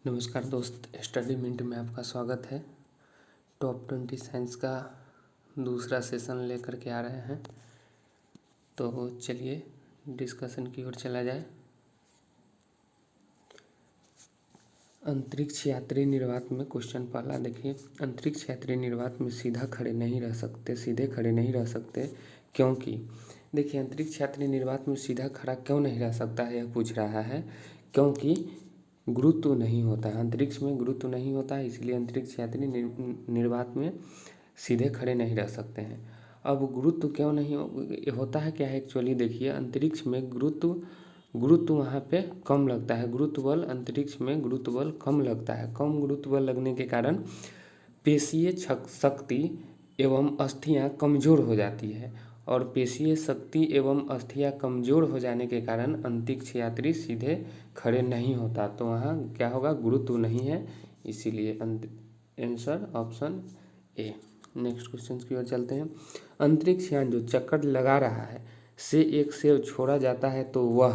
नमस्कार दोस्त, study minute में आपका स्वागत है। टॉप 20 साइंस का दूसरा सेशन लेकर के आ रहे हैं, तो चलिए डिस्कशन की ओर चला जाए। अंतरिक्ष यात्री निर्वात में क्वेश्चन पहला देखिए। अंतरिक्ष यात्री निर्वात में सीधे खड़े नहीं रह सकते क्योंकि देखिए, अंतरिक्ष यात्री निर्वात में सीधा खड़ा क्यों नहीं रह सकता है, यह पूछ रहा है। क्योंकि गुरुत्व नहीं होता है, अंतरिक्ष में गुरुत्व नहीं होता है, इसलिए अंतरिक्ष यात्री निर्वात में सीधे खड़े नहीं रह सकते हैं। अब गुरुत्व क्यों नहीं होता है, क्या है एक्चुअली देखिए, अंतरिक्ष में गुरुत्व वहाँ पे कम लगता है। गुरुत्व बल अंतरिक्ष में गुरुत्व बल कम लगता है। कम गुरुत्व बल लगने के कारण पेशीय शक्ति एवं अस्थियाँ कमज़ोर हो जाती है, और पेशीय शक्ति एवं अस्थियाँ कमज़ोर हो जाने के कारण अंतरिक्ष यात्री सीधे खड़े नहीं होता। तो वहाँ क्या होगा, गुरुत्व नहीं है, इसीलिए answer option A. Next question की ओर चलते हैं। अंतरिक्ष यान जो चक्कर लगा रहा है से एक सेव छोड़ा जाता है तो वह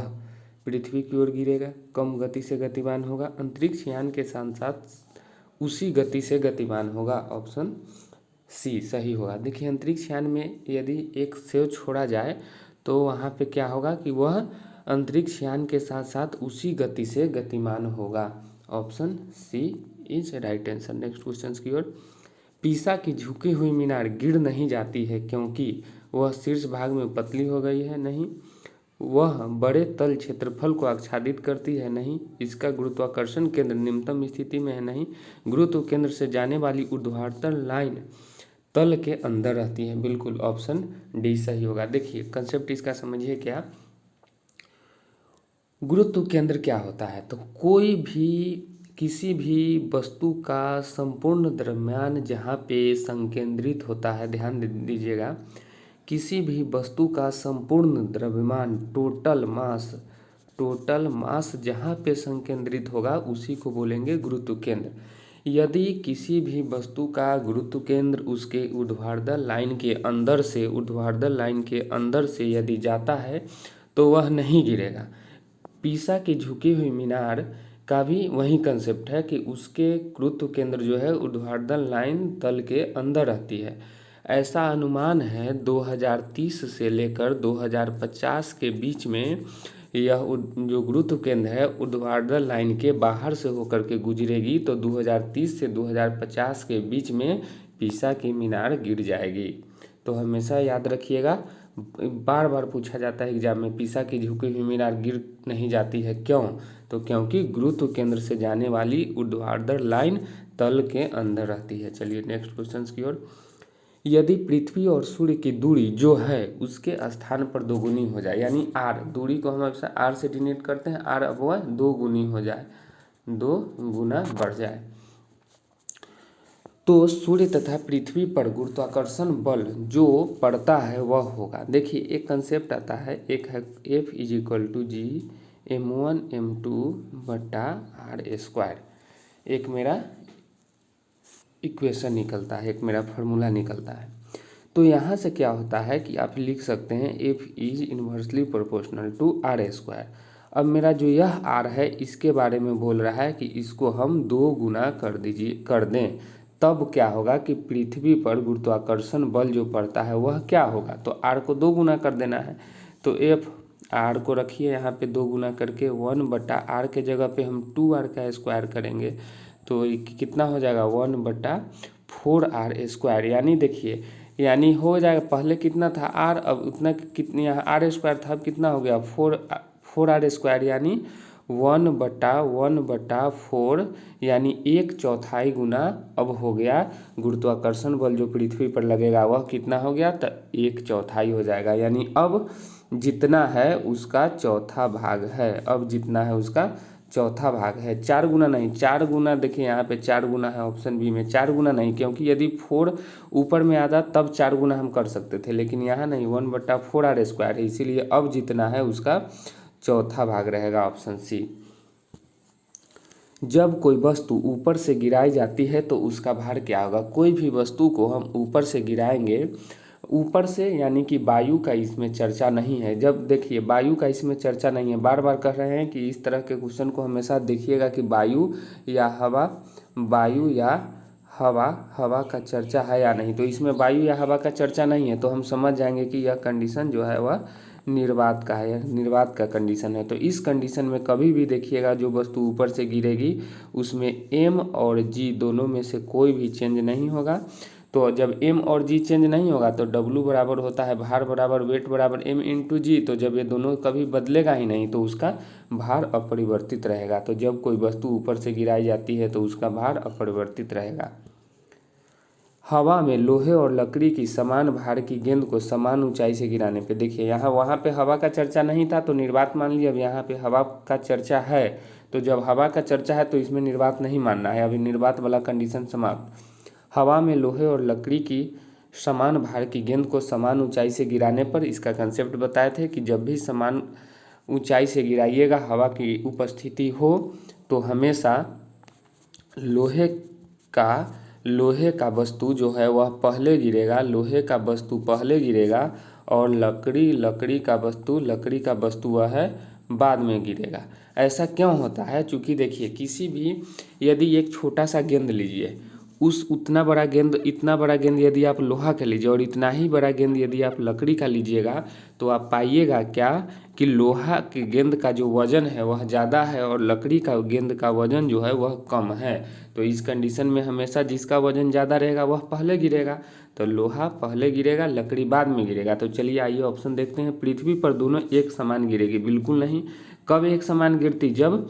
पृथ्वी की ओर गिरेगा, कम गति से गतिमान होगा। अंतरिक्ष यान के साथ साथ उसी गति से गतिमान होगा, ऑप्शन सी सही होगा। देखिए, अंतरिक्ष यान में यदि एक सेव छोड़ा जाए तो वहाँ पे क्या होगा कि वह अंतरिक्ष यान के साथ साथ उसी गति से गतिमान होगा, option C is right answer. Next question की ओर। पीसा की झुकी हुई मीनार गिर नहीं जाती है क्योंकि वह शीर्ष भाग में पतली हो गई है, नहीं। वह बड़े तल क्षेत्रफल को आच्छादित करती है, नहीं। इसका गुरुत्वाकर्षण केंद्र निम्नतम स्थिति में है, नहीं। गुरुत्व केंद्र से जाने वाली ऊर्ध्वाधर लाइन तल के अंदर रहती है, बिल्कुल ऑप्शन डी सही होगा। देखिए, कंसेप्ट इसका समझिए क्या। गुरुत्व केंद्र क्या होता है, तो किसी भी वस्तु का संपूर्ण द्रव्यमान जहाँ पे संकेंद्रित होता है, ध्यान दीजिएगा, किसी भी वस्तु का संपूर्ण द्रव्यमान टोटल मास जहाँ पे संकेंद्रित होगा उसी को बोलेंगे गुरुत्व केंद्र। यदि किसी भी वस्तु का गुरुत्व केंद्र उसके ऊर्ध्वाधर लाइन के अंदर से यदि जाता है तो वह नहीं गिरेगा। पीसा की झुकी हुई मीनार का भी वही कंसेप्ट है कि उसके गुरुत्व केंद्र जो है ऊर्ध्वाधर लाइन तल के अंदर रहती है। ऐसा अनुमान है 2030 से लेकर 2050 के बीच में यह जो गुरुत्व केंद्र है ऊर्ध्वाधर लाइन के बाहर से होकर के गुजरेगी, तो 2030 से 2050 के बीच में पीसा की मीनार गिर जाएगी। तो हमेशा याद रखिएगा, बार बार पूछा जाता है एग्जाम में, पीसा की झुकी हुई मीनार गिर नहीं जाती है क्यों, तो क्योंकि गुरुत्व केंद्र से जाने वाली ऊर्ध्वाधर लाइन तल के अंदर रहती है। चलिए नेक्स्ट क्वेश्चन की ओर। यदि पृथ्वी और सूर्य की दूरी जो है उसके स्थान पर दोगुनी हो जाए, यानी आर, दूरी को हम हमेशा आर से डिनोट करते हैं, आर अब वह दो गुना बढ़ जाए, तो सूर्य तथा पृथ्वी पर गुरुत्वाकर्षण बल जो पड़ता है वह होगा। देखिए, एक कंसेप्ट आता है, एक है F = G m1 m2 बटा r²। एक मेरा इक्वेशन निकलता है, एक मेरा फार्मूला निकलता है। तो यहाँ से क्या होता है कि आप लिख सकते हैं F is inversely proportional to r²। अब मेरा जो यह r है इसके बारे में बोल रहा है कि इसको हम 2 गुना कर दें, तब क्या होगा कि पृथ्वी पर गुरुत्वाकर्षण बल जो पड़ता है वह क्या होगा, तो r को 2 गुना कर देना है। तो F r को रखिए यहाँ पे 2 गुना करके 1/r के जगह पे हम 2r का स्क्वायर करेंगे, तो कितना हो जाएगा 1/4r²। यानी देखिए, यानी हो जाएगा, पहले कितना था r, अब उतना कितनी यहाँ r² था, अब कितना हो गया 4r², यानी 1/4, यानी 1/4 गुना अब हो गया गुरुत्वाकर्षण बल जो पृथ्वी पर लगेगा वह कितना हो गया, तो 1/4 हो जाएगा। यानी अब जितना है उसका चौथा भाग है, अब जितना है उसका चौथा भाग है, 4 गुना नहीं, 4 गुना। देखिए यहाँ पे 4 गुना है, ऑप्शन बी में 4 गुना नहीं, क्योंकि यदि 4 ऊपर में आता तब 4 गुना हम कर सकते थे, लेकिन यहाँ नहीं, 1/4r² है, इसीलिए अब जितना है उसका चौथा भाग रहेगा, ऑप्शन सी। जब कोई वस्तु ऊपर से गिराई जाती है तो उसका भार क्या होगा। कोई भी वस्तु को हम ऊपर से गिराएंगे, ऊपर से यानी कि वायु का इसमें चर्चा नहीं है। जब देखिए वायु का इसमें चर्चा नहीं है, बार बार कह रहे हैं कि इस तरह के क्वेश्चन को हमेशा देखिएगा कि वायु या हवा का चर्चा है या नहीं। तो इसमें वायु या हवा का चर्चा नहीं है, तो हम समझ जाएंगे कि यह कंडीशन जो है वह निर्वात का है, निर्वात का कंडीशन है। तो इस कंडीशन में कभी भी देखिएगा जो वस्तु ऊपर से गिरेगी उसमें m और g दोनों में से कोई भी चेंज नहीं होगा। तो जब m और g चेंज नहीं होगा तो W बराबर होता है भार बराबर वेट बराबर m इंटू जी। तो जब ये दोनों कभी बदलेगा ही नहीं तो उसका भार अपरिवर्तित रहेगा। तो जब कोई वस्तु ऊपर से गिराई जाती है तो उसका भार अपरिवर्तित रहेगा। हवा में लोहे और लकड़ी की समान भार की गेंद को समान ऊंचाई से गिराने पे, देखिए यहाँ वहाँ पे हवा का चर्चा नहीं था तो निर्वात मान लिया। अब यहाँ पे हवा का चर्चा है, तो जब हवा का चर्चा है तो इसमें निर्वात नहीं मानना है। अभी निर्वात वाला कंडीशन समाप्त। हवा में लोहे और लकड़ी की समान भार की गेंद को समान ऊंचाई से गिराने पर, इसका कंसेप्ट बताए थे कि जब भी समान ऊंचाई से गिराइएगा हवा की उपस्थिति हो तो हमेशा लोहे का वस्तु जो है वह पहले गिरेगा, लोहे का वस्तु पहले गिरेगा और लकड़ी का वस्तु वह है बाद में गिरेगा। ऐसा क्यों होता है? चूँकि देखिए किसी भी, यदि एक छोटा सा गेंद लीजिए, इतना बड़ा गेंद यदि आप लोहा का लीजिए और इतना ही बड़ा गेंद यदि आप लकड़ी का लीजिएगा तो आप पाइएगा क्या कि लोहा की गेंद का जो वजन है वह ज़्यादा है और लकड़ी का गेंद का वजन जो है वह कम है। तो इस कंडीशन में हमेशा जिसका वजन ज़्यादा रहेगा वह पहले गिरेगा। तो लोहा पहले गिरेगा, लकड़ी बाद में गिरेगा। तो चलिए आइए ऑप्शन देखते हैं। पृथ्वी पर दोनों एक समान गिरेगी, बिल्कुल नहीं। कब एक समान गिरती? जब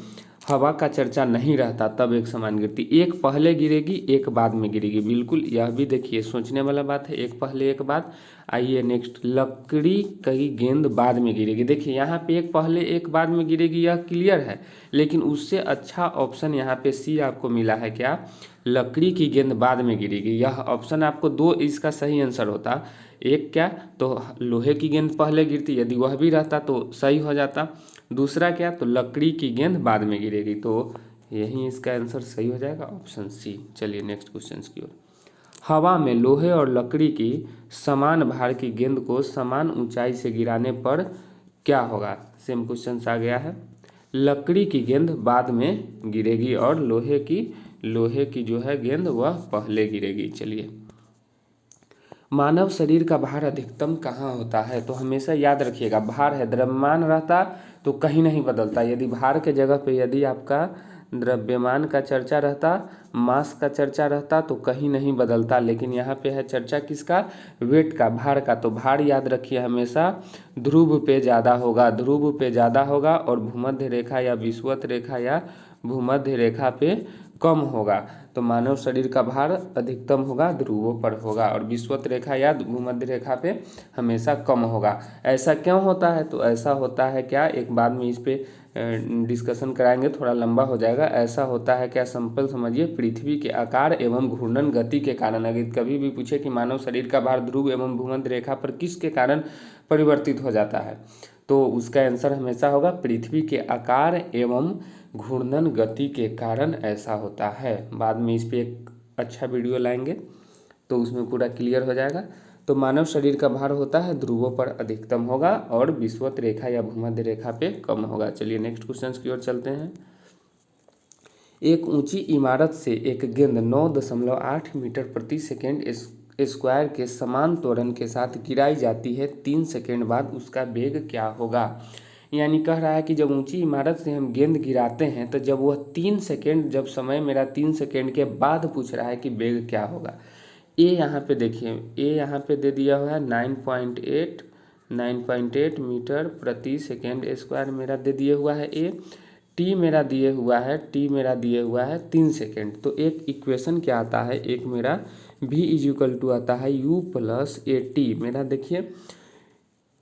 हवा का चर्चा नहीं रहता तब एक समान गिरती। एक पहले गिरेगी एक बाद में गिरेगी, बिल्कुल। यह भी देखिए सोचने वाला बात है, एक पहले एक बाद। आइए नेक्स्ट, लकड़ी की गेंद बाद में गिरेगी। देखिए यहाँ पे एक पहले एक बाद में गिरेगी, यह क्लियर है, लेकिन उससे अच्छा ऑप्शन यहाँ पे सी आपको मिला है। क्या? लकड़ी की गेंद बाद में गिरेगी। यह ऑप्शन आपको दो इसका सही आंसर होता। एक क्या, तो लोहे की गेंद पहले गिरती, यदि वह भी रहता तो सही हो जाता। दूसरा क्या, तो लकड़ी की गेंद बाद में गिरेगी। तो यही इसका आंसर सही हो जाएगा, ऑप्शन सी। चलिए नेक्स्ट क्वेश्चन की ओर। हवा में लोहे और लकड़ी की समान भार की गेंद को समान ऊंचाई से गिराने पर क्या होगा? सेम क्वेश्चन आ गया है। लकड़ी की गेंद बाद में गिरेगी और लोहे की जो है गेंद वह पहले गिरेगी। चलिए, मानव शरीर का भार अधिकतम कहाँ होता है? तो हमेशा याद रखिएगा, भार है, द्रव्यमान रहता तो कहीं नहीं बदलता। यदि भार के जगह पे यदि आपका द्रव्यमान का चर्चा रहता, मास का चर्चा रहता तो कहीं नहीं बदलता। लेकिन यहाँ पे है चर्चा किसका? वेट का, भार का। तो भार याद रखिए हमेशा ध्रुव पे ज़्यादा होगा और भूमध्य रेखा या विषुवत रेखा या भूमध्य रेखा पे कम होगा। तो मानव शरीर का भार अधिकतम होगा, ध्रुवों पर होगा, और विषुवत रेखा या भूमध्य रेखा पे हमेशा कम होगा। ऐसा क्यों होता है? तो ऐसा होता है क्या, एक बाद में इस पे डिस्कशन कराएंगे, थोड़ा लंबा हो जाएगा। ऐसा होता है क्या, सिंपल समझिए, पृथ्वी के आकार एवं घूर्णन गति के कारण। अगर कभी भी पूछे कि मानव शरीर का भार ध्रुव एवं भूमध्य रेखा पर किसके कारण परिवर्तित हो जाता है, तो उसका आंसर हमेशा होगा पृथ्वी के आकार एवं घूर्णन गति के कारण ऐसा होता है। बाद में इस पर एक अच्छा वीडियो लाएंगे तो उसमें पूरा क्लियर हो जाएगा। तो मानव शरीर का भार होता है ध्रुवों पर अधिकतम होगा और विषुवत रेखा या भूमध्य रेखा पे कम होगा। चलिए नेक्स्ट क्वेश्चन की ओर चलते हैं। एक ऊंची इमारत से एक गेंद 9.8 मीटर प्रति सेकेंड स्क्वायर के समान त्वरण के साथ गिराई जाती है, 3 सेकेंड बाद उसका वेग क्या होगा? यानी कह रहा है कि जब ऊंची इमारत से हम गेंद गिराते हैं तो जब वह 3 सेकेंड, जब समय मेरा 3 सेकेंड के बाद पूछ रहा है कि वेग क्या होगा। ए यहाँ पे देखिए, ए यहाँ पे दे दिया हुआ है 9.8 मीटर प्रति सेकेंड स्क्वायर मेरा दे दिए हुआ है ए। टी मेरा दिए हुआ है 3 सेकेंड। तो एक इक्वेशन क्या आता है, एक मेरा v इक्वल टू आता है u प्लस ए टी। मेरा देखिए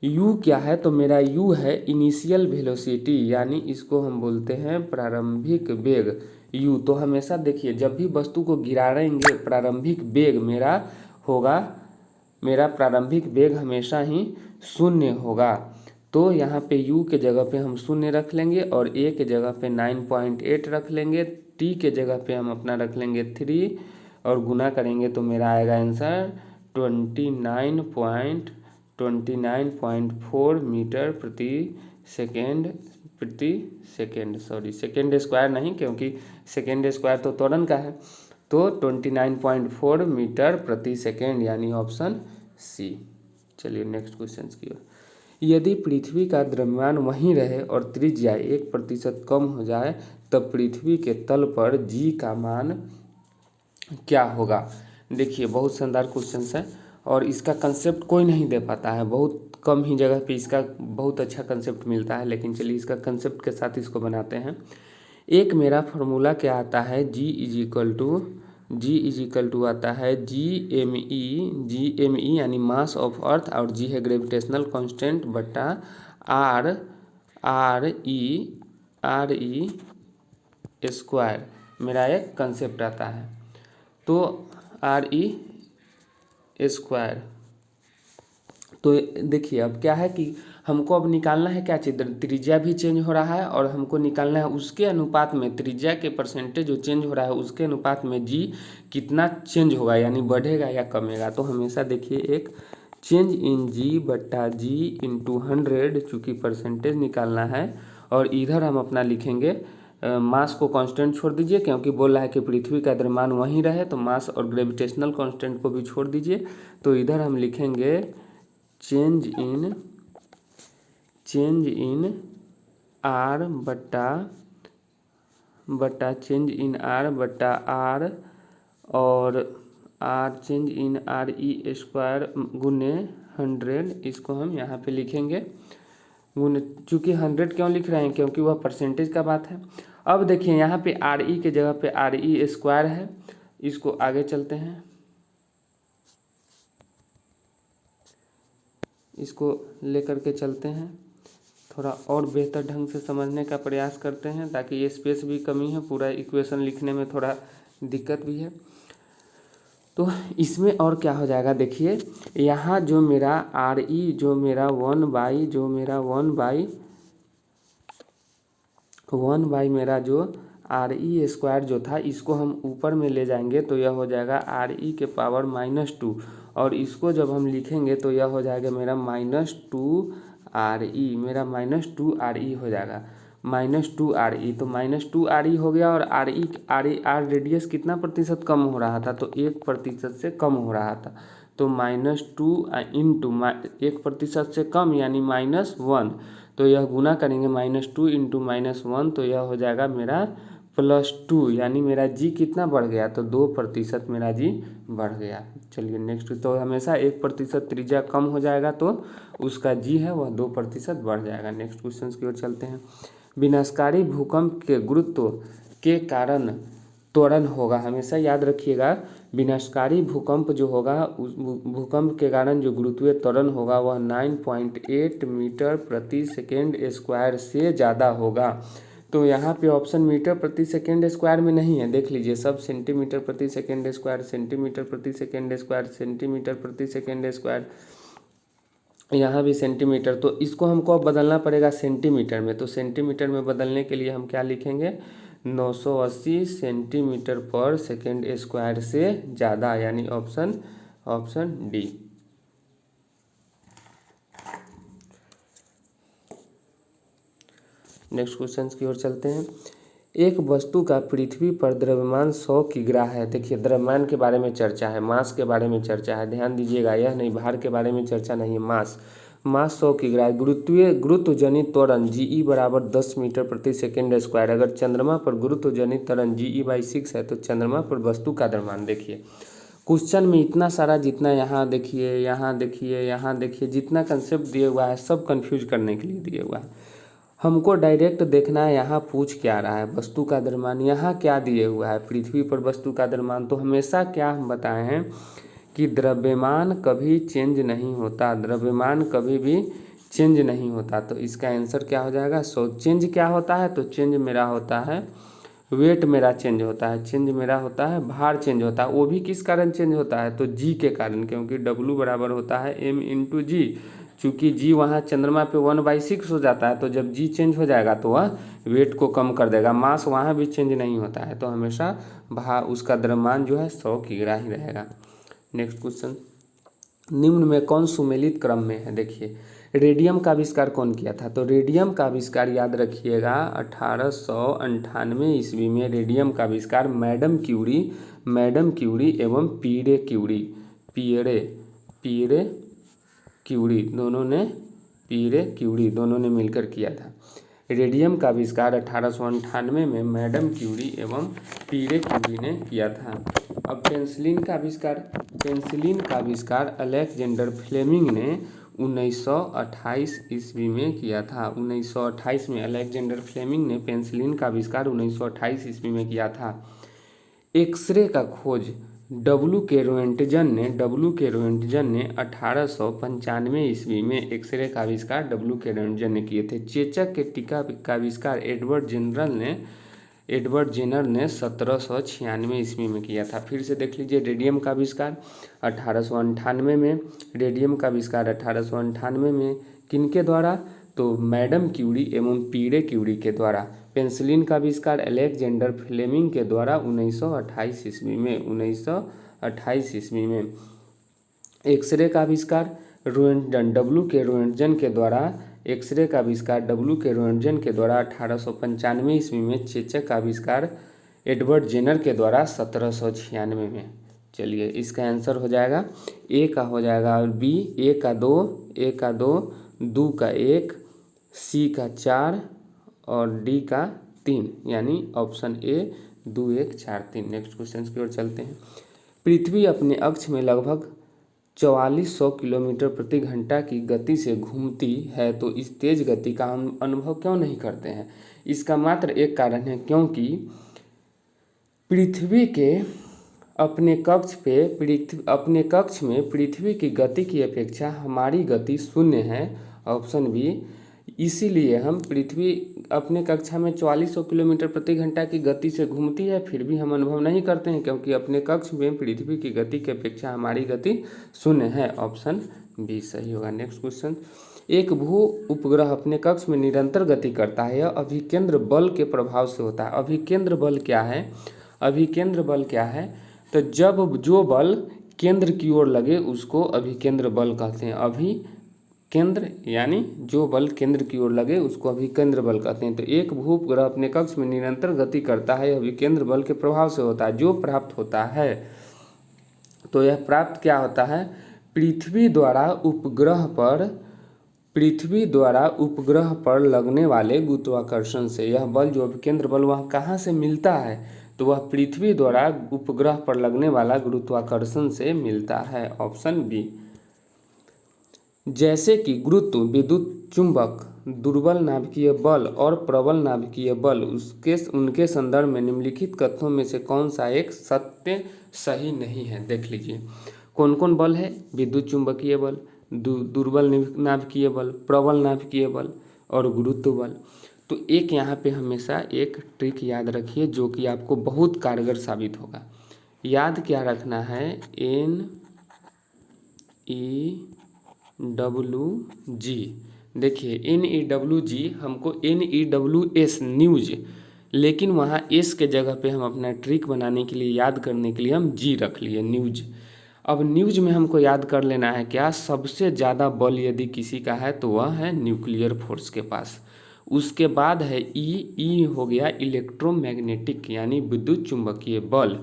u क्या है, तो मेरा u है इनिशियल वेलोसिटी, यानी इसको हम बोलते हैं प्रारंभिक वेग u। तो हमेशा देखिए जब भी वस्तु को गिराएंगे प्रारंभिक वेग मेरा प्रारंभिक वेग हमेशा ही 0 होगा। तो यहाँ पे u के जगह पे हम 0 रख लेंगे और a के जगह पे 9.8 रख लेंगे, t के जगह पे हम अपना रख लेंगे 3 और गुना करेंगे तो मेरा आएगा आंसर 29.4 मीटर प्रति सेकेंड, सॉरी सेकेंड स्क्वायर नहीं, क्योंकि सेकेंड स्क्वायर तो त्वरण का है। तो 29.4 मीटर प्रति सेकेंड, यानी ऑप्शन सी। चलिए नेक्स्ट क्वेश्चन की ओर। यदि पृथ्वी का द्रव्यमान वहीं रहे और त्रिज्या 1% कम हो जाए तब पृथ्वी के तल पर जी का मान क्या होगा। देखिए बहुत शानदार क्वेश्चन है और इसका कंसेप्ट कोई नहीं दे पाता है, बहुत कम ही जगह पे इसका बहुत अच्छा कंसेप्ट मिलता है। लेकिन चलिए इसका कंसेप्ट के साथ इसको बनाते हैं। एक मेरा फार्मूला क्या आता है, जी इज इक्वल टू आता है जी एम ई यानी मास ऑफ अर्थ, और जी है ग्रेविटेशनल कांस्टेंट बटा आर ई स्क्वायर, मेरा एक कंसेप्ट आता है। तो आर ई स्क्वायर, तो देखिए अब क्या है कि हमको अब निकालना है क्या चीज़, त्रिज्या भी चेंज हो रहा है और हमको निकालना है उसके अनुपात में, त्रिज्या के परसेंटेज जो चेंज हो रहा है उसके अनुपात में जी कितना चेंज होगा, यानी बढ़ेगा या कमेगा। तो हमेशा देखिए एक चेंज इन जी बट्टा जी इंटू 100, चूँकि परसेंटेज निकालना है, और इधर हम अपना लिखेंगे मास को कांस्टेंट छोड़ दीजिए, क्योंकि बोल रहा है कि पृथ्वी का द्रव्यमान वहीं रहे, तो मास और ग्रेविटेशनल कांस्टेंट को भी छोड़ दीजिए। तो इधर हम लिखेंगे चेंज इन आर बट्टा चेंज इन आर बट्टा आर, और R change in R E square गुने 100, इसको हम यहाँ पे लिखेंगे गुने, चूँकि 100 क्यों लिख रहे हैं, क्योंकि वह परसेंटेज का बात है। अब देखिए यहाँ पे आर ई के जगह पे आर ई स्क्वायर है, इसको आगे चलते हैं, इसको लेकर के चलते हैं, थोड़ा और बेहतर ढंग से समझने का प्रयास करते हैं, ताकि ये स्पेस भी कमी है, पूरा इक्वेशन लिखने में थोड़ा दिक्कत भी है। तो इसमें और क्या हो जाएगा, देखिए यहाँ जो मेरा आर ई जो मेरा 1 बाई मेरा जो आर ई स्क्वायर जो था, इसको हम ऊपर में ले जाएंगे तो यह हो जाएगा आर ई के पावर -2, और इसको जब हम लिखेंगे तो यह हो जाएगा मेरा -2 आर ई, मेरा -2 आर ई हो जाएगा, -2 आर ई। तो -2 आर ई हो गया, और आर रेडियस कितना प्रतिशत कम हो रहा था, तो 1% से कम हो रहा था। तो -2 इंटू 1% से कम यानी -1, तो यह गुना करेंगे -2 इंटू -1, तो यह हो जाएगा मेरा +2, यानी मेरा जी कितना बढ़ गया, तो 2% मेरा जी बढ़ गया। चलिए नेक्स्ट, तो हमेशा 1% त्रिज्या कम हो जाएगा तो उसका जी है वह 2% बढ़ जाएगा। नेक्स्ट क्वेश्चन की ओर चलते हैं। विनाशकारी भूकंप के गुरुत्व के कारण त्वरण होगा, हमेशा याद रखिएगा, विनाशकारी भूकंप जो होगा उस भूकंप के कारण जो गुरुत्वीय त्वरण होगा वह 9.8 मीटर प्रति सेकेंड स्क्वायर से ज़्यादा होगा। तो यहाँ पे ऑप्शन मीटर प्रति सेकेंड स्क्वायर में नहीं है, देख लीजिए सब सेंटीमीटर प्रति सेकेंड स्क्वायर, सेंटीमीटर प्रति सेकेंड स्क्वायर, सेंटीमीटर प्रति सेकेंड स्क्वायर, यहाँ भी सेंटीमीटर। तो इसको हमको अब बदलना पड़ेगा सेंटीमीटर में। तो सेंटीमीटर में बदलने के लिए हम क्या लिखेंगे, 980 सेंटीमीटर पर सेकेंड स्क्वायर से ज़्यादा, यानी ऑप्शन डी। नेक्स्ट क्वेश्चन की ओर चलते हैं। एक वस्तु का पृथ्वी पर द्रव्यमान 100 किग्रा है। देखिए द्रव्यमान के बारे में चर्चा है, मास के बारे में चर्चा है, ध्यान दीजिएगा, यह नहीं भार के बारे में चर्चा नहीं है, मास 100 किग्रा है। गुरुत्व जनित त्वरण जीई बराबर 10 मीटर प्रति सेकेंड स्क्वायर। अगर चंद्रमा पर गुरुत्व जनित त्वरण GE/6 है तो चंद्रमा पर वस्तु का द्रव्यमान, देखिए क्वेश्चन में इतना सारा, जितना यहाँ देखिए, यहाँ देखिए, यहाँ देखिए, जितना कंसेप्ट दिया हुआ है सब कंफ्यूज करने के लिए दिया हुआ है। हमको डायरेक्ट देखना है यहाँ पूछ क्या रहा है, वस्तु का द्रव्यमान, यहाँ क्या दिए हुआ है, पृथ्वी पर वस्तु का द्रव्यमान। तो हमेशा क्या हम बताए हैं कि द्रव्यमान कभी चेंज नहीं होता, द्रव्यमान कभी भी चेंज नहीं होता। तो इसका आंसर क्या हो जाएगा, 100। चेंज क्या होता है, तो चेंज मेरा होता है वेट, मेरा चेंज होता है, चेंज मेरा होता है भार चेंज होता है। वो भी किस कारण चेंज होता है, तो जी के कारण, क्योंकि W बराबर होता है m इंटू जी। चूँकि जी वहाँ चंद्रमा पे 1/6 हो जाता है, तो जब जी चेंज हो जाएगा तो वह वेट को कम कर देगा। मास वहाँ भी चेंज नहीं होता है, तो हमेशा उसका द्रव्यमान जो है 100 किग्रा ही रहेगा। नेक्स्ट क्वेश्चन, निम्न में कौन सुमेलित क्रम में है? देखिए, रेडियम का आविष्कार कौन किया था? तो रेडियम का आविष्कार याद रखिएगा 1898 ईस्वी में रेडियम का आविष्कार मैडम क्यूरी एवं पियरे क्यूरी दोनों ने मिलकर किया था। रेडियम का आविष्कार 1898 में मैडम क्यूरी एवं पियरे क्यूरी ने किया था। अब पेंसिलिन का आविष्कार अलेक्जेंडर फ्लेमिंग ने 1928 ईस्वी में किया था। 1928 में अलेक्जेंडर फ्लेमिंग ने पेंसिलिन का आविष्कार 1928 ईस्वी में किया था। एक्सरे का खोज डब्ल्यू के रोएंटजन ने 1895 ईस्वी में एक्सरे का आविष्कार डब्ल्यू के रोएंटजन ने किए थे। चेचक के टीका का आविष्कार एडवर्ड जेनर ने 1796 ईस्वी में किया था। फिर से देख लीजिए, रेडियम का आविष्कार 1898 में, रेडियम का आविष्कार 1898 में किनके द्वारा? तो मैडम क्यूरी एवं पियरे क्यूरी के द्वारा। पेंसिलिन का आविष्कार अलेक्जेंडर फ्लेमिंग के द्वारा 1928 ईस्वी में। एक्सरे का आविष्कार डब्ल्यू के रोएंटजन के द्वारा। एक्सरे का आविष्कार डब्ल्यू के रोएंटजन के द्वारा 1895 ईस्वी में। चेचक का आविष्कार एडवर्ड जेनर के द्वारा 1796 में। चलिए, इसका आंसर हो जाएगा ए का हो जाएगा बी, ए का 2, दू का 1, सी का 4 और डी का 3, यानी ऑप्शन ए 2, 1, 4, 3। नेक्स्ट क्वेश्चन की ओर चलते हैं। पृथ्वी अपने अक्ष में लगभग 4400 किलोमीटर प्रति घंटा की गति से घूमती है, तो इस तेज गति का हम अनुभव क्यों नहीं करते हैं? इसका मात्र एक कारण है, क्योंकि पृथ्वी के अपने कक्ष में पृथ्वी की गति की अपेक्षा हमारी गति शून्य है, ऑप्शन बी। इसीलिए हम पृथ्वी अपने कक्षा में 4400 किलोमीटर प्रति घंटा की गति से घूमती है, फिर भी हम अनुभव नहीं करते हैं, क्योंकि अपने कक्ष में पृथ्वी की गति की अपेक्षा हमारी गति शून्य है, ऑप्शन बी सही होगा। Next question. एक भू उपग्रह अपने कक्ष में निरंतर गति करता है, यह अभिकेंद्र बल के प्रभाव से होता है। अभिकेंद्र बल क्या है? तो जब जो बल केंद्र की ओर लगे उसको अभिकेंद्र बल कहते हैं। अभिकेंद्र यानी जो बल केंद्र की ओर लगे उसको अभिकेंद्र बल कहते हैं। तो एक भू उपग्रह अपने कक्ष में निरंतर गति करता है, अभिकेंद्र बल के प्रभाव से होता है। जो प्राप्त होता है, तो यह प्राप्त क्या होता है? पृथ्वी द्वारा उपग्रह पर लगने वाले गुरुत्वाकर्षण से। यह बल जो अभिकेंद्र बल वह कहाँ से मिलता है? तो वह पृथ्वी द्वारा उपग्रह पर लगने वाला गुरुत्वाकर्षण से मिलता है, ऑप्शन बी। जैसे कि गुरुत्व, विद्युत चुंबक, दुर्बल नाभिकीय बल और प्रबल नाभिकीय बल, उनके संदर्भ में निम्नलिखित कथनों में से कौन सा एक सत्य सही नहीं है? देख लीजिए, कौन कौन बल है? विद्युत चुंबकीय बल, दुर्बल नाभिकीय बल, प्रबल नाभिकीय बल और गुरुत्व बल। तो एक यहाँ पे हमेशा एक ट्रिक याद रखिए जो कि आपको बहुत कारगर साबित होगा। याद क्या रखना है? NEWG। देखिए, NEWG हमको NEWS न्यूज, लेकिन वहाँ एस के जगह पे हम अपना ट्रिक बनाने के लिए, याद करने के लिए हम जी रख लिए, न्यूज। अब न्यूज में हमको याद कर लेना है क्या? सबसे ज़्यादा बल यदि किसी का है तो वह है न्यूक्लियर फोर्स के पास। उसके बाद है ई हो गया इलेक्ट्रोमैग्नेटिक यानी विद्युत चुंबकीय बल,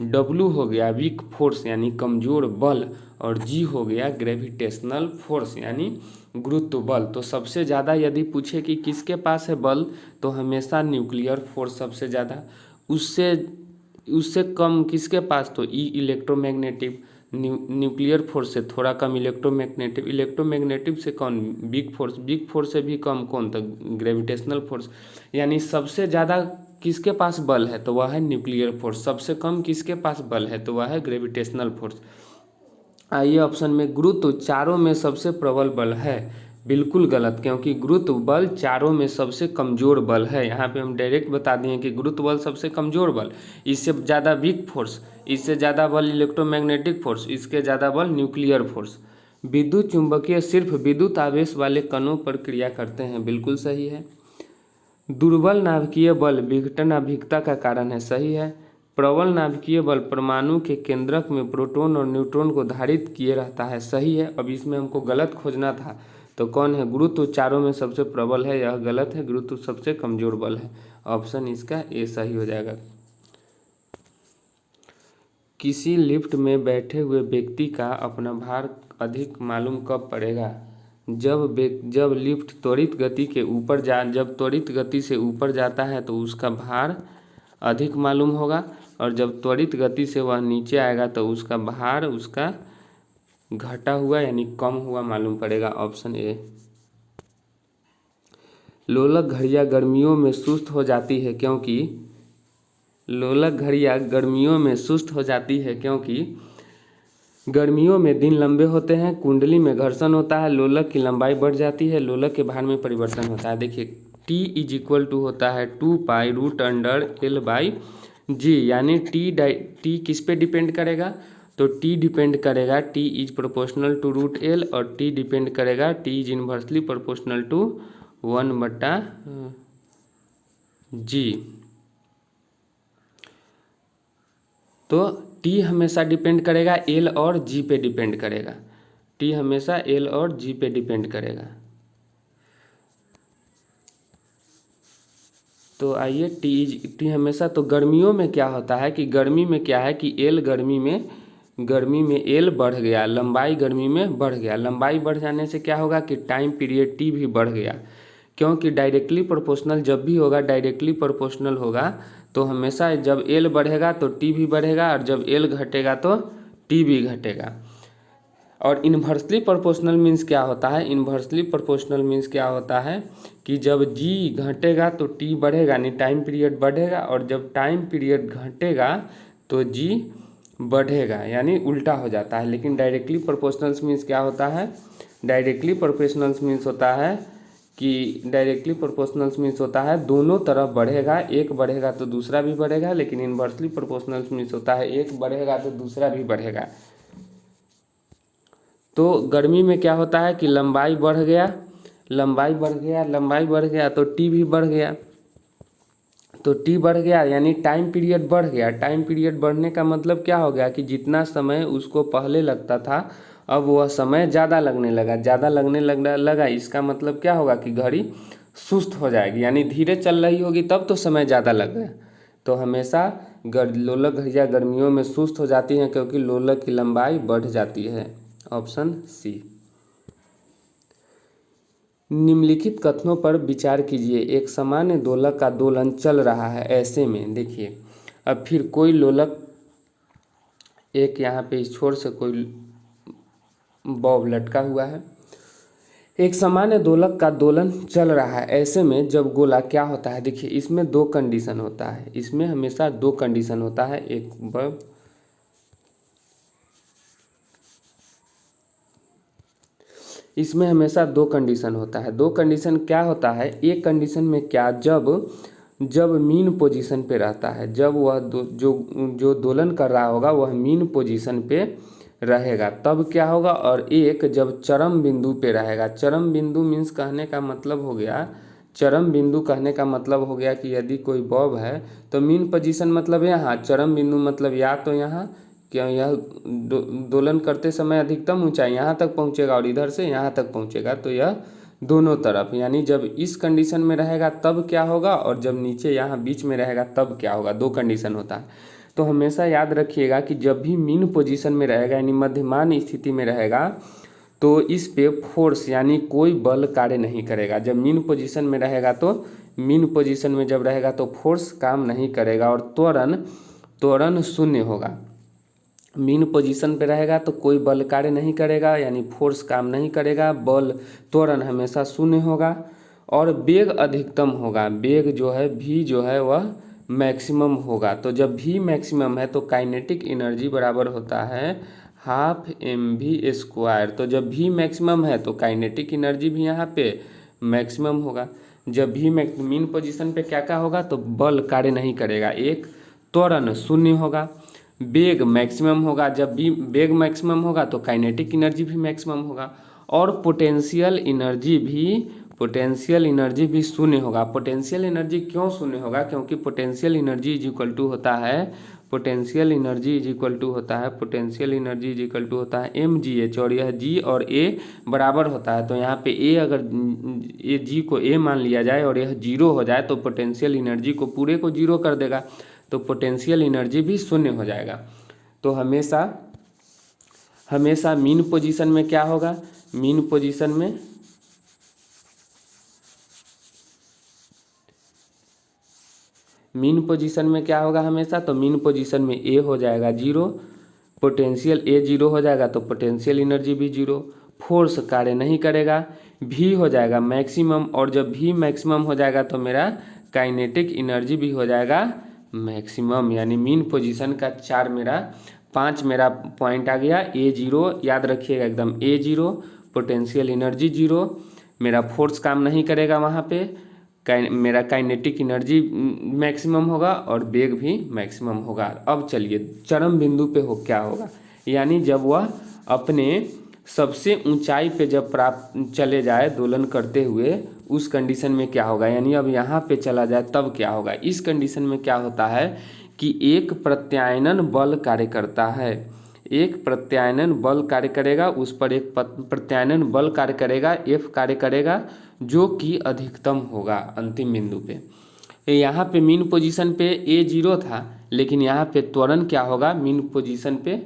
डब्ल्यू हो गया वीक फोर्स यानी कमजोर बल, और जी हो गया ग्रेविटेशनल फोर्स यानी गुरुत्व बल। तो सबसे ज़्यादा यदि पूछे कि किसके पास है बल, तो हमेशा न्यूक्लियर फोर्स सबसे ज़्यादा। उससे कम किसके पास? तो ई इलेक्ट्रोमैग्नेटिक। न्यूक्लियर फोर्स से थोड़ा कम इलेक्ट्रोमैग्नेटिक, इलेक्ट्रोमैग्नेटिक से कौन? बिग फोर्स से भी कम कौन? तो ग्रेविटेशनल फोर्स। यानी सबसे ज़्यादा किसके पास बल है? तो वह है न्यूक्लियर फोर्स। सबसे कम किसके पास बल है? तो वह है ग्रेविटेशनल फोर्स। आइए ऑप्शन में, गुरुत्व चारों में सबसे प्रबल बल है। बिल्कुल गलत, क्योंकि गुरुत्व बल चारों में सबसे कमज़ोर बल है। यहाँ पे हम डायरेक्ट बता दिए कि गुरुत्व बल सबसे कमज़ोर बल, इससे ज़्यादा वीक फोर्स, इससे ज़्यादा बल इलेक्ट्रोमैग्नेटिक फोर्स, इसके ज़्यादा बल न्यूक्लियर फोर्स। विद्युत चुंबकीय सिर्फ विद्युत आवेश वाले कणों पर क्रिया करते हैं, बिल्कुल सही है। दुर्बल नाभिकीय बल विघटन अभिकता का कारण है, सही है। प्रबल नाभिकीय बल परमाणु के केंद्रक में प्रोटॉन और न्यूट्रॉन को धारित किए रहता है। सही है। अब इसमें हमको गलत खोजना था, तो कौन है? गुरुत्व चारों में सबसे प्रबल है, यह गलत है। गुरुत्व सबसे कमजोर बल है। ऑप्शन इसका ए सही हो जाएगा। किसी लिफ्ट में बैठे हुए व्यक्ति का अपना भार अधिक मालूम कब पड़ेगा? जब लिफ्ट त्वरित गति से ऊपर जाता है तो उसका भार अधिक मालूम होगा, और जब त्वरित गति से वह नीचे आएगा तो उसका भार उसका घटा हुआ यानी कम हुआ मालूम पड़ेगा। Option A. लोलक घड़ियां गर्मियों में सुस्त हो जाती है क्योंकि गर्मियों में दिन लंबे होते हैं, कुंडली में घर्षण होता है, लोलक की लंबाई बढ़ जाती है, लोलक के भार में परिवर्तन होता है। देखिए T = होता है 2π√L/g, यानी T किस पे डिपेंड करेगा? तो T डिपेंड करेगा T = √L, और T डिपेंड करेगा T = inversely proportional to 1/g। तो T हमेशा डिपेंड करेगा L और G पे डिपेंड करेगा। T हमेशा L और G पे डिपेंड करेगा। तो आइए T हमेशा, तो गर्मियों में क्या होता है कि गर्मी में क्या है कि L गर्मी में L बढ़ गया, लंबाई गर्मी में बढ़ गया। लंबाई बढ़ जाने से क्या होगा कि टाइम पीरियड T भी बढ़ गया, क्योंकि डायरेक्टली प्रोपोर्शनल जब भी होगा, डायरेक्टली प्रोपोर्शनल होगा तो हमेशा जब L बढ़ेगा तो T भी बढ़ेगा, और जब L घटेगा तो T भी घटेगा। और इन्वर्सली प्रोपोर्शनल मीन्स क्या होता है? इन्वर्सली प्रोपोर्शनल मीन्स क्या होता है कि जब G घटेगा तो T बढ़ेगा, यानी टाइम पीरियड बढ़ेगा, और जब टाइम पीरियड घटेगा तो G बढ़ेगा, यानी उल्टा हो जाता है। लेकिन डायरेक्टली प्रोपोर्शनल मीन्स क्या होता है? डायरेक्टली प्रोपोर्शनल मीन्स होता है दोनों तरफ बढ़ेगा, एक बढ़ेगा तो दूसरा भी बढ़ेगा। लेकिन इन्वर्सली प्रोपोर्शनल मीन्स होता है एक बढ़ेगा तो दूसरा भी बढ़ेगा। तो गर्मी में क्या होता है कि लंबाई बढ़ गया तो T भी बढ़ गया, तो T बढ़ गया यानी टाइम पीरियड बढ़ गया। टाइम पीरियड बढ़ने का मतलब क्या हो गया कि जितना समय उसको पहले लगता था अब वह समय ज़्यादा लगने लगा। इसका मतलब क्या होगा कि घड़ी सुस्त हो जाएगी, यानी धीरे चल रही होगी तब तो समय ज़्यादा लगेगा। तो हमेशा लोलक घड़ियां गर्मियों में सुस्त हो जाती हैं क्योंकि लोलक की लंबाई बढ़ जाती है। Option C. निम्नलिखित कथनों पर विचार कीजिए। एक सामान्य दोलक का दोलन चल रहा है, ऐसे में देखिए अब फिर कोई लोलक, एक यहाँ पे इस छोर से कोई बॉब लटका हुआ है। एक सामान्य दोलक का दोलन चल रहा है, ऐसे में जब गोला क्या होता है? देखिए इसमें दो कंडीशन होता है, इसमें हमेशा दो कंडीशन होता है। एक बॉब, इसमें हमेशा दो कंडीशन होता है। दो कंडीशन क्या होता है? एक कंडीशन में क्या, जब मीन पोजीशन पे रहता है, जब वह जो दोलन कर रहा होगा वह मीन पोजीशन पे रहेगा तब क्या होगा, और एक जब चरम बिंदु पे रहेगा। चरम बिंदु मीन्स कहने का मतलब हो गया कि यदि कोई बॉब है तो मीन पोजीशन मतलब यहाँ, चरम बिंदु मतलब या तो यहाँ, क्या यह दोलन करते समय अधिकतम ऊंचाई यहाँ तक पहुँचेगा और इधर से यहाँ तक पहुँचेगा, तो यह दोनों तरफ, यानी जब इस कंडीशन में रहेगा तब क्या होगा, और जब नीचे यहाँ बीच में रहेगा तब क्या होगा। दो कंडीशन होता है। तो हमेशा याद रखिएगा कि जब भी मीन पोजीशन में रहेगा यानी मध्यमान स्थिति में रहेगा तो इस पे फोर्स यानी कोई बल कार्य नहीं करेगा। जब मीन पोजीशन में रहेगा तो मीन पोजीशन में जब रहेगा तो फोर्स काम नहीं करेगा और त्वरण शून्य होगा। मीन पोजीशन पे रहेगा तो कोई बल कार्य नहीं करेगा यानी फोर्स काम नहीं करेगा, बल त्वरण हमेशा शून्य होगा और वेग अधिकतम होगा। वेग जो है v जो है वह मैक्सिमम होगा। तो जब v मैक्सिमम है तो काइनेटिक एनर्जी बराबर होता है 12mv²। तो जब v मैक्सिमम है तो काइनेटिक एनर्जी भी यहाँ पे मैक्सिमम होगा। जब v मीन पोजीशन पे क्या क्या होगा तो बल कार्य नहीं करेगा, एक त्वरण शून्य होगा, वेग मैक्सिमम होगा। जब भी वेग मैक्सिमम होगा तो काइनेटिक एनर्जी भी मैक्सिमम होगा और पोटेंशियल एनर्जी भी शून्य होगा। पोटेंशियल एनर्जी क्यों शून्य होगा? क्योंकि potential energy is equal to होता है potential energy is equal to होता है, potential energy is equal to होता है mgh, और यह g और a बराबर होता है। तो यहाँ पे a अगर ये g को a मान लिया जाए और यह 0 हो जाए तो पोटेंशियल एनर्जी को पूरे को 0 कर देगा, तो पोटेंशियल एनर्जी भी शून्य हो जाएगा। तो हमेशा मीन पोजीशन में क्या होगा, मीन पोजीशन में क्या होगा हमेशा, तो मीन पोजीशन में ए हो जाएगा 0, पोटेंशियल ए 0 हो जाएगा तो पोटेंशियल एनर्जी भी 0, फोर्स कार्य नहीं करेगा, भी हो जाएगा मैक्सिमम, और जब भी मैक्सिमम हो जाएगा तो मेरा काइनेटिक एनर्जी भी हो जाएगा मैक्सिमम। यानी मीन पोजीशन का 5 मेरा पॉइंट आ गया। ए 0 याद रखिएगा एकदम, ए 0, पोटेंशियल एनर्जी 0, मेरा फोर्स काम नहीं करेगा वहाँ पे, मेरा काइनेटिक एनर्जी मैक्सिमम होगा और वेग भी मैक्सिमम होगा। अब चलिए चरम बिंदु पे क्या होगा, यानी जब वह अपने सबसे ऊंचाई पे जब चले जाए दोलन करते हुए, उस कंडीशन में क्या होगा, यानी अब यहाँ पे चला जाए तब क्या होगा। इस कंडीशन में क्या होता है कि एक प्रत्यायनन बल कार्य करता है, एक प्रत्यायनन बल कार्य करेगा, उस पर एक प्रत्यायनन बल कार्य करेगा, F कार्य करेगा, जो कि अधिकतम होगा अंतिम बिंदु पे। यहाँ पे मीन पोजीशन पे ए 0 था, लेकिन यहाँ पे त्वरण क्या होगा, मीन पोजीशन पे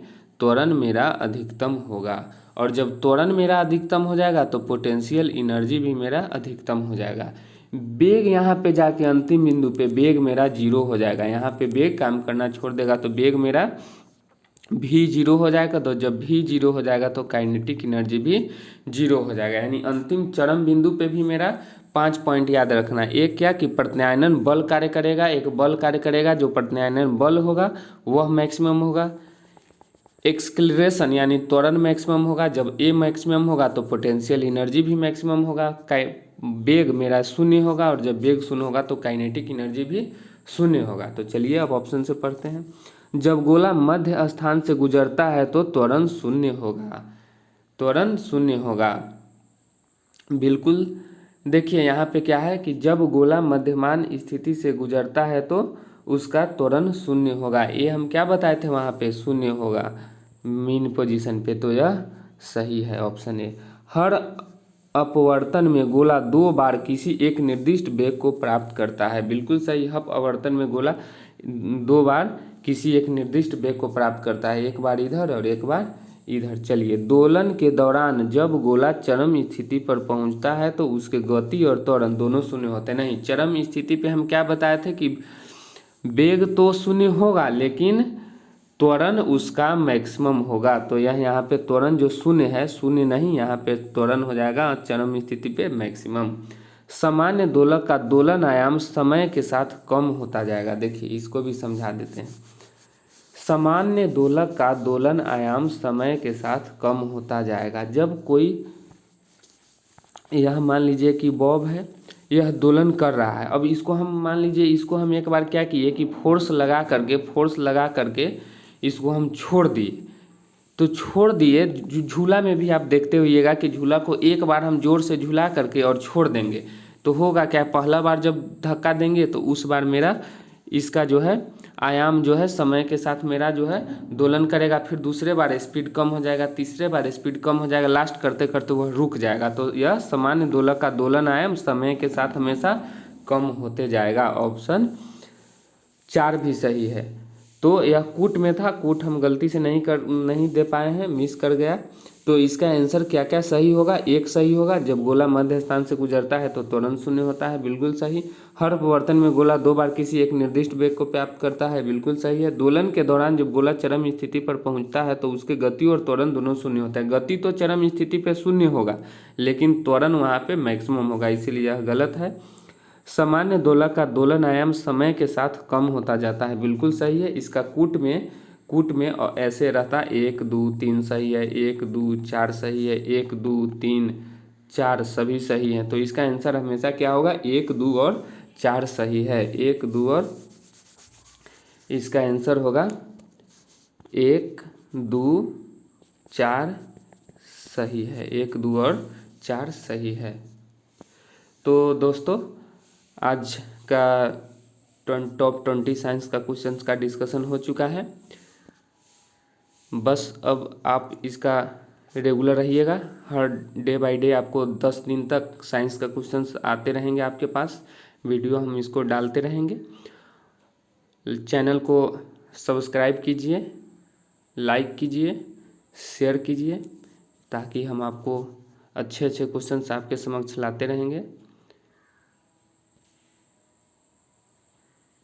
त्वरण मेरा अधिकतम होगा, और जब त्वरण मेरा अधिकतम हो जाएगा तो पोटेंशियल एनर्जी भी मेरा अधिकतम हो जाएगा। वेग यहाँ पे जाके अंतिम बिंदु पे वेग मेरा 0 हो जाएगा, यहाँ पे वेग काम करना छोड़ देगा तो वेग मेरा भी 0 हो जाएगा। तो जब भी 0 हो जाएगा तो काइनेटिक एनर्जी भी 0 हो जाएगा। यानी अंतिम चरम बिंदु पे भी मेरा 5 पॉइंट याद रखना है। एक क्या कि प्रत्यायनन बल कार्य करेगा, एक बल कार्य करेगा, जो प्रत्यायनन बल होगा वह मैक्सिमम होगा। एक्सक्लरेशन यानी त्वरण मैक्सिमम होगा, जब ए मैक्सिमम होगा तो पोटेंशियल एनर्जी भी मैक्सिमम होगा। वेग मेरा 0 होगा, और जब वेग 0 होगा तो काइनेटिक एनर्जी भी 0 होगा। तो चलिए अब ऑप्शन से पढ़ते हैं। जब गोला मध्य स्थान से गुजरता है तो त्वरण 0 होगा, त्वरण 0 होगा। बिल्कुल देखिए यहाँ पे क्या है कि जब गोला मध्यमान स्थिति से गुजरता है तो उसका त्वरण 0 होगा। ये हम क्या बताए थे, वहाँ पे 0 होगा मीन पोजीशन पे, तो यह सही है ऑप्शन ए। हर अपवर्तन में गोला 2 बार किसी एक निर्दिष्ट वेग को प्राप्त करता है, बिल्कुल सही। हर अपवर्तन में गोला 2 बार किसी एक निर्दिष्ट वेग को प्राप्त करता है, एक बार इधर और एक बार इधर। चलिए दोलन के दौरान जब गोला चरम स्थिति पर पहुंचता है तो उसके गति और त्वरण दोनों 0 होते हैं। नहीं, चरम स्थिति पे हम क्या बताए थे कि वेग तो 0 होगा लेकिन त्वरण उसका मैक्सिमम होगा। तो यहाँ पे त्वरण जो 0 है, 0 नहीं, यहाँ पे त्वरण हो जाएगा चरम स्थिति पे मैक्सिमम। सामान्य दोलक का दोलन आयाम समय के साथ कम होता जाएगा। देखिए इसको भी समझा देते हैं। सामान्य दोलक का दोलन आयाम समय के साथ कम होता जाएगा। जब कोई, यह मान लीजिए कि बॉब है, यह दोलन कर रहा है। अब इसको हम मान लीजिए, इसको हम एक बार क्या किए कि फोर्स लगा करके इसको हम छोड़ दिए। तो छोड़ दिए, झूला में भी आप देखते होइएगा कि झूला को एक बार हम जोर से झूला करके और छोड़ देंगे तो होगा क्या, पहला बार जब धक्का देंगे तो उस बार मेरा इसका जो है आयाम जो है समय के साथ मेरा जो है दोलन करेगा, फिर दूसरे बार स्पीड कम हो जाएगा, तीसरे बार स्पीड कम हो जाएगा, लास्ट करते करते वह रुक जाएगा। तो यह सामान्य दोलक का दोलन आयाम समय के साथ हमेशा कम होते जाएगा। ऑप्शन 4 भी सही है। तो यह कूट में था, कूट हम गलती से नहीं दे पाए हैं, मिस कर गया। तो इसका आंसर क्या क्या सही होगा, एक सही होगा, जब गोला मध्य स्थान से गुजरता है तो त्वरण 0 होता है, बिल्कुल सही। हर अपवर्तन में गोला 2 बार किसी एक निर्दिष्ट वेग को प्राप्त करता है, बिल्कुल सही है। दोलन के दौरान जब गोला चरम स्थिति पर पहुंचता है तो उसके गति और त्वरण दोनों 0 होता है। गति तो चरम स्थिति पे 0 होगा लेकिन त्वरण वहाँ पे मैक्सिमम होगा, इसीलिए यह गलत है। सामान्य दोलक का दोलन आयाम समय के साथ कम होता जाता है, बिल्कुल सही है। इसका कूट में ऐसे रहता 1 2 3 सही है, 1 2 4 सही है, 1 2 3 4 सभी सही हैं। तो इसका आंसर हमेशा क्या होगा, 1 2 और 4 सही है। 1 2 और इसका आंसर होगा 1 2 4 सही है, 1 2 और 4 सही है। तो दोस्तों आज का टॉप 20 साइंस का क्वेश्चन का डिस्कशन हो चुका है। बस अब आप इसका रेगुलर रहिएगा, हर डे बाय डे आपको 10 दिन तक साइंस का क्वेश्चंस आते रहेंगे आपके पास, वीडियो हम इसको डालते रहेंगे। चैनल को सब्सक्राइब कीजिए, लाइक कीजिए, शेयर कीजिए, ताकि हम आपको अच्छे अच्छे क्वेश्चंस आपके समक्ष लाते रहेंगे।